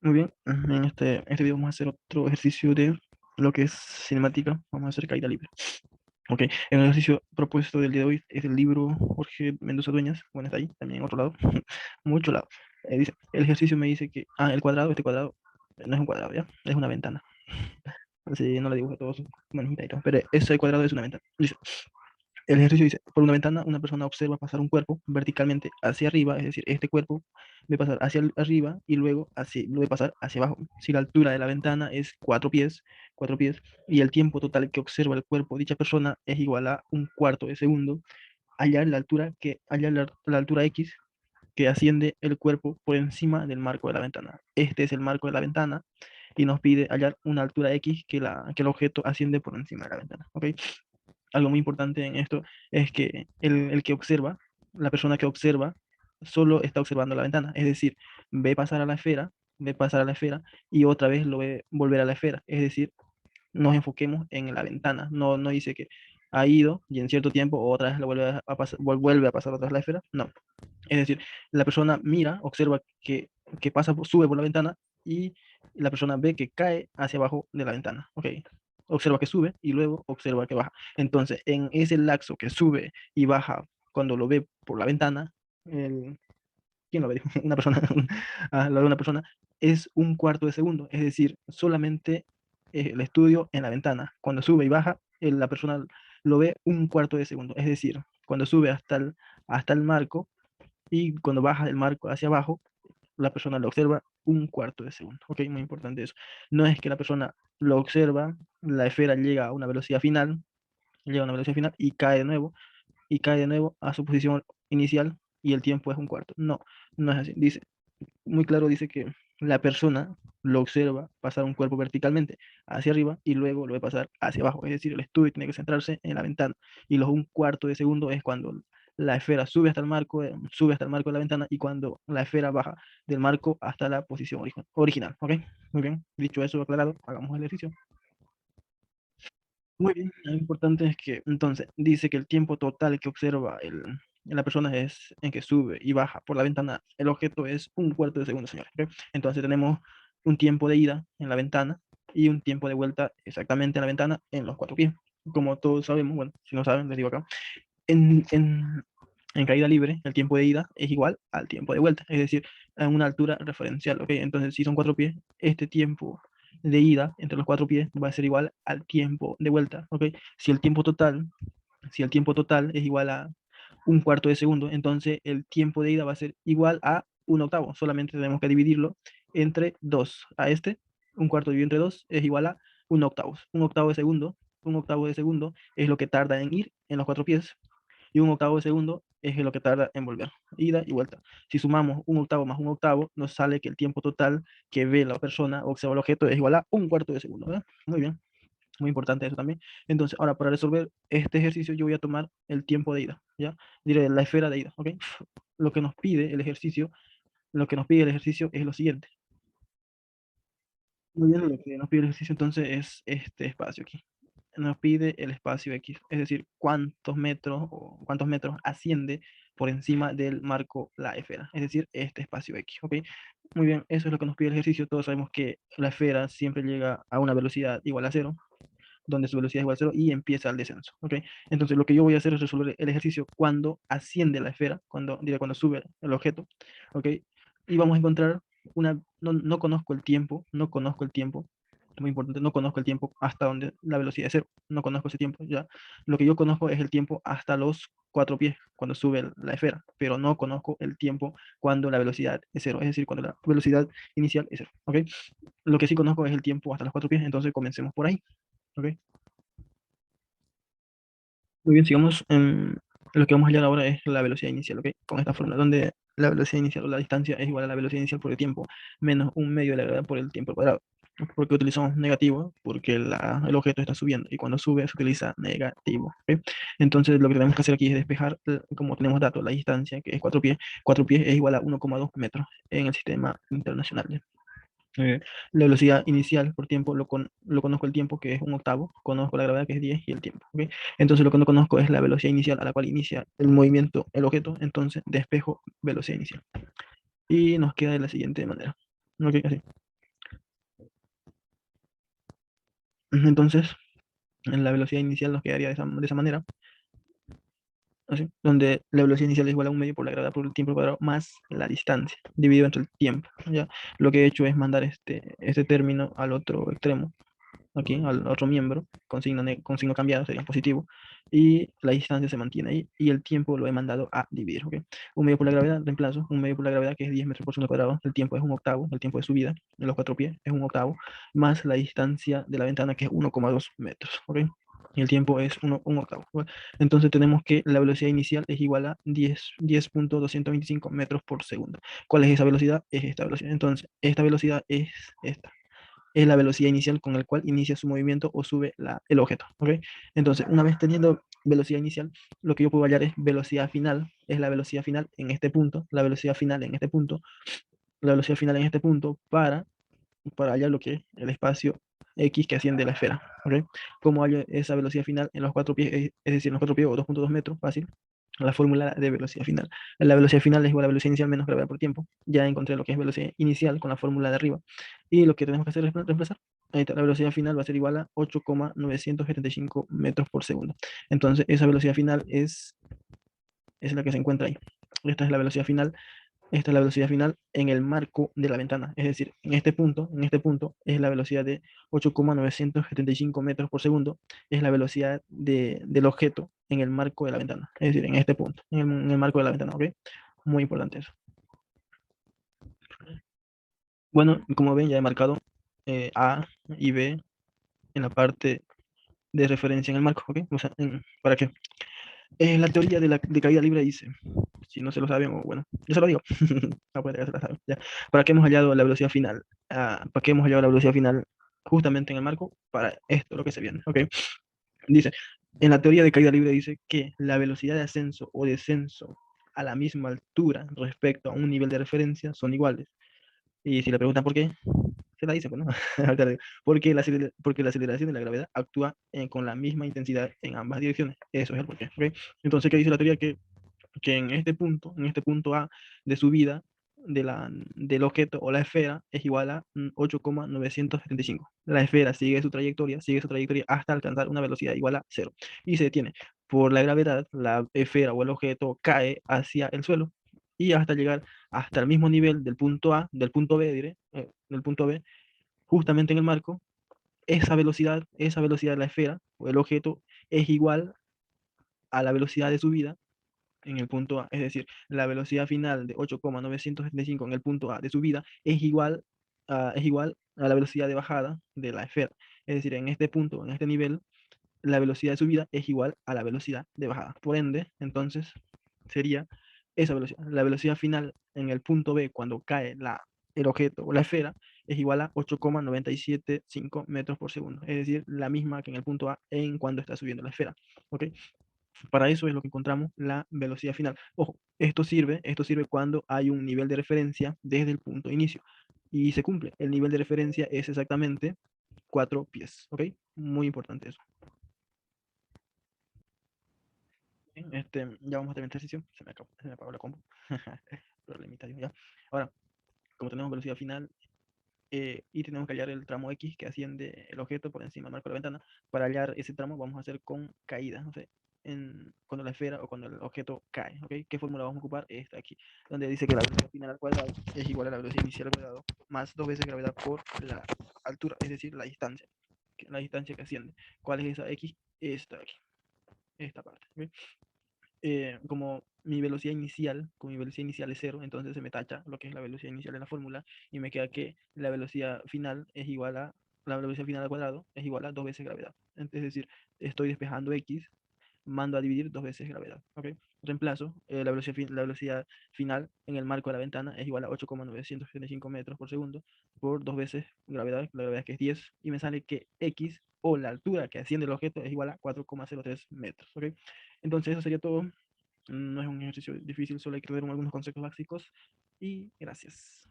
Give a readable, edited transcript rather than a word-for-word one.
Muy bien, en este video vamos a hacer otro ejercicio de lo que es cinemática. Vamos a hacer caída libre. Ok, el ejercicio propuesto del día de hoy es del libro Jorge Mendoza Dueñas. Bueno, está ahí, también en otro lado, mucho lado. Dice, el ejercicio me dice que, el cuadrado, este cuadrado, no es un cuadrado, ¿ya? Es una ventana. Así no le dibujo todo su manijita y todo, pero ese cuadrado es una ventana. Dice, el ejercicio dice, por una ventana una persona observa pasar un cuerpo verticalmente hacia arriba, es decir, este cuerpo debe pasar hacia arriba y luego debe pasar hacia abajo. Si la altura de la ventana es 4 pies, y el tiempo total que observa el cuerpo de dicha persona es igual a un cuarto de segundo, hallar la altura X que asciende el cuerpo por encima del marco de la ventana. Este es el marco de la ventana y nos pide hallar una altura X que el objeto asciende por encima de la ventana. ¿Ok? Algo muy importante en esto es que el que observa, la persona que observa, solo está observando la ventana, es decir, ve pasar a la esfera y otra vez lo ve volver a la esfera, es decir, nos enfoquemos en la ventana, no dice que ha ido y en cierto tiempo otra vez lo vuelve a pasar otra vez la esfera, no, es decir, la persona mira, observa que pasa, sube por la ventana y la persona ve que cae hacia abajo de la ventana. Ok, observa que sube y luego observa que baja. Entonces, en ese lapso que sube y baja, cuando lo ve por la ventana, el, ¿quién lo ve? Una persona, lo ve una persona, es un cuarto de segundo. Es decir, solamente el estudio en la ventana. Cuando sube y baja, la persona lo ve un cuarto de segundo. Es decir, cuando sube hasta el marco, y cuando baja del marco hacia abajo, la persona lo observa un cuarto de segundo. Ok, muy importante eso. No es que la persona lo observa, la esfera llega a una velocidad final y cae de nuevo a su posición inicial y el tiempo es un cuarto. No, no es así. Dice, muy claro dice que la persona lo observa pasar un cuerpo verticalmente hacia arriba y luego lo ve pasar hacia abajo. Es decir, el estudio tiene que centrarse en la ventana. Y los un cuarto de segundo es cuando la esfera sube hasta el marco de la ventana y cuando la esfera baja del marco hasta la posición original. ¿Ok? Muy bien. Dicho eso, aclarado, hagamos el ejercicio. Muy bien, lo importante es que entonces dice que el tiempo total que observa la persona es en que sube y baja por la ventana, el objeto es un cuarto de segundo, señores. ¿Ok? Entonces tenemos un tiempo de ida en la ventana y un tiempo de vuelta exactamente en la ventana en los 4 pies. Como todos sabemos, bueno, si no saben, les digo acá, en, en, en caída libre, el tiempo de ida es igual al tiempo de vuelta, es decir, a una altura referencial, ¿ok? Entonces, si son 4 pies, este tiempo de ida entre los 4 pies va a ser igual al tiempo de vuelta, ¿ok? Si el tiempo total, si el tiempo total es igual a un cuarto de segundo, entonces el tiempo de ida va a ser igual a un octavo, solamente tenemos que dividirlo entre 2. A este, un cuarto dividido entre 2 es igual a un octavo de segundo es lo que tarda en ir en los 4 pies y un octavo de segundo es lo que tarda en volver, ida y vuelta. Si sumamos un octavo más un octavo, nos sale que el tiempo total que ve la persona o observa el objeto es igual a un cuarto de segundo. ¿Verdad? Muy bien, muy importante eso también. Entonces, ahora para resolver este ejercicio, yo voy a tomar el tiempo de ida, ¿ya? Diré la esfera de ida, ¿ok? Lo que nos pide el ejercicio, lo que nos pide el ejercicio es lo siguiente. Muy bien, lo que nos pide el ejercicio entonces es este espacio aquí. Nos pide el espacio X, es decir, cuántos metros asciende por encima del marco la esfera, es decir, este espacio X, ¿ok? Muy bien, eso es lo que nos pide el ejercicio. Todos sabemos que la esfera siempre llega a una velocidad igual a cero, donde su velocidad es igual a cero y empieza el descenso, ¿ok? Entonces, lo que yo voy a hacer es resolver el ejercicio cuando asciende la esfera, cuando sube el objeto, ¿ok? Y vamos a encontrar no conozco el tiempo, muy importante, no conozco el tiempo hasta donde la velocidad es cero, no conozco ese tiempo, ya. Lo que yo conozco es el tiempo hasta los 4 pies, cuando sube la esfera, pero no conozco el tiempo cuando la velocidad es cero, es decir, cuando la velocidad inicial es cero, ¿ok? Lo que sí conozco es el tiempo hasta los 4 pies, entonces comencemos por ahí, ¿ok? Muy bien, sigamos. Lo que vamos a hallar ahora es la velocidad inicial, ¿ok? Con esta fórmula, donde la velocidad inicial o la distancia es igual a la velocidad inicial por el tiempo, menos un medio de la gravedad por el tiempo al cuadrado. ¿Por qué utilizamos negativo? Porque el objeto está subiendo y cuando sube se utiliza negativo, ¿ok? Entonces lo que tenemos que hacer aquí es despejar, como tenemos datos, la distancia, que es 4 pies. 4 pies es igual a 1,2 metros en el sistema internacional. La velocidad inicial por tiempo, lo conozco el tiempo, que es un octavo, conozco la gravedad, que es 10, y el tiempo. ¿Ok? Entonces lo que no conozco es la velocidad inicial a la cual inicia el movimiento, el objeto, entonces despejo velocidad inicial. Y nos queda de la siguiente manera. ¿Ok? Así. Entonces, en la velocidad inicial nos quedaría de esa manera, así, donde la velocidad inicial es igual a un medio por la gravedad por el tiempo cuadrado más la distancia, dividido entre el tiempo. ¿Ya? Lo que he hecho es mandar este término al otro extremo, aquí, al otro miembro, con signo cambiado, sería positivo, y la distancia se mantiene ahí, y el tiempo lo he mandado a dividir. ¿Ok? Un medio por la gravedad, reemplazo, un medio por la gravedad, que es 10 metros por segundo cuadrado, el tiempo es un octavo, el tiempo de subida de los 4 pies es un octavo, más la distancia de la ventana, que es 1,2 metros. ¿Ok? Y el tiempo es un octavo. ¿Vale? Entonces tenemos que la velocidad inicial es igual a 10.225 metros por segundo. ¿Cuál es esa velocidad? Es esta velocidad. Entonces, esta velocidad es esta, es la velocidad inicial con la cual inicia su movimiento o sube el objeto. ¿Ok? Entonces, una vez teniendo velocidad inicial, lo que yo puedo hallar es velocidad final, es la velocidad final en este punto, la velocidad final en este punto, la velocidad final en este punto para hallar lo que es el espacio X que asciende la esfera. ¿Ok? ¿Cómo hallo esa velocidad final en los 4 pies? Es decir, en los 4 pies o 2,2 metros, fácil. La fórmula de velocidad final. La velocidad final es igual a velocidad inicial menos gravedad por tiempo. Ya encontré lo que es velocidad inicial con la fórmula de arriba. Y lo que tenemos que hacer es reemplazar. Ahí está, la velocidad final va a ser igual a 8,975 metros por segundo. Entonces, esa velocidad final es la que se encuentra ahí. Esta es la velocidad final, esta es la velocidad final en el marco de la ventana. Es decir, en este punto es la velocidad de 8,975 metros por segundo. Es la velocidad del objeto en el marco de la ventana. Es decir, en este punto, en el marco de la ventana. ¿Ok? Muy importante eso. Bueno, como ven, ya he marcado A y B en la parte de referencia en el marco. ¿Ok? O sea, ¿para qué? La teoría de caída libre dice, si no se lo saben, o bueno, yo se lo digo, no puede que se la saben, ya. ¿Para qué hemos hallado la velocidad final? ¿Para qué hemos hallado la velocidad final justamente en el marco? Para esto, lo que se viene, ¿ok? Dice, en la teoría de caída libre dice que la velocidad de ascenso o descenso a la misma altura respecto a un nivel de referencia son iguales. Y si le preguntan por qué, se la dice, pues, ¿no? Porque la aceleración de la gravedad actúa con la misma intensidad en ambas direcciones. Eso es el porqué, ¿ok? Entonces, ¿qué dice la teoría? Que en este punto A de subida del objeto o la esfera es igual a 8,975. La esfera sigue su trayectoria hasta alcanzar una velocidad igual a cero y se detiene. Por la gravedad, la esfera o el objeto cae hacia el suelo y hasta llegar hasta el mismo nivel del punto A, del punto B, diré, del punto B, justamente en el marco. Esa velocidad de la esfera o el objeto es igual a la velocidad de subida en el punto A. Es decir, la velocidad final de 8,975 en el punto A de subida es igual a la velocidad de bajada de la esfera. Es decir, en este punto, en este nivel, la velocidad de subida es igual a la velocidad de bajada. Por ende, entonces, sería esa velocidad. La velocidad final en el punto B, cuando cae el objeto o la esfera, es igual a 8,975 metros por segundo. Es decir, la misma que en el punto A en cuando está subiendo la esfera. ¿Ok? Para eso es lo que encontramos la velocidad final. Ojo, esto sirve cuando hay un nivel de referencia desde el punto de inicio. Y se cumple. El nivel de referencia es exactamente 4 pies. ¿Ok? Muy importante eso. Bien, ya vamos a terminar esta sesión. Se me apagó la compu. Problemita, ya. Ahora, como tenemos velocidad final y tenemos que hallar el tramo X que asciende el objeto por encima del marco de la ventana, para hallar ese tramo vamos a hacer con caída. No sé, cuando la esfera o cuando el objeto cae. ¿Ok? ¿Qué fórmula vamos a ocupar? Esta aquí, donde dice que la velocidad final al cuadrado es igual a la velocidad inicial al cuadrado más 2 veces gravedad por la altura, es decir, la distancia que asciende. ¿Cuál es esa X? Esta aquí, esta parte. ¿Ok? Como mi velocidad inicial es cero, entonces se me tacha lo que es la velocidad inicial en la fórmula y me queda que la velocidad final es igual a la velocidad final al cuadrado es igual a 2 veces gravedad. Es decir, estoy despejando X, mando a dividir 2 veces gravedad. ¿Ok? Reemplazo la velocidad final en el marco de la ventana es igual a 8,975 metros por segundo por 2 veces gravedad, la gravedad que es 10, y me sale que X o la altura que asciende el objeto es igual a 4,03 metros. ¿Ok? Entonces eso sería todo. No es un ejercicio difícil, solo hay que ver algunos conceptos básicos y gracias.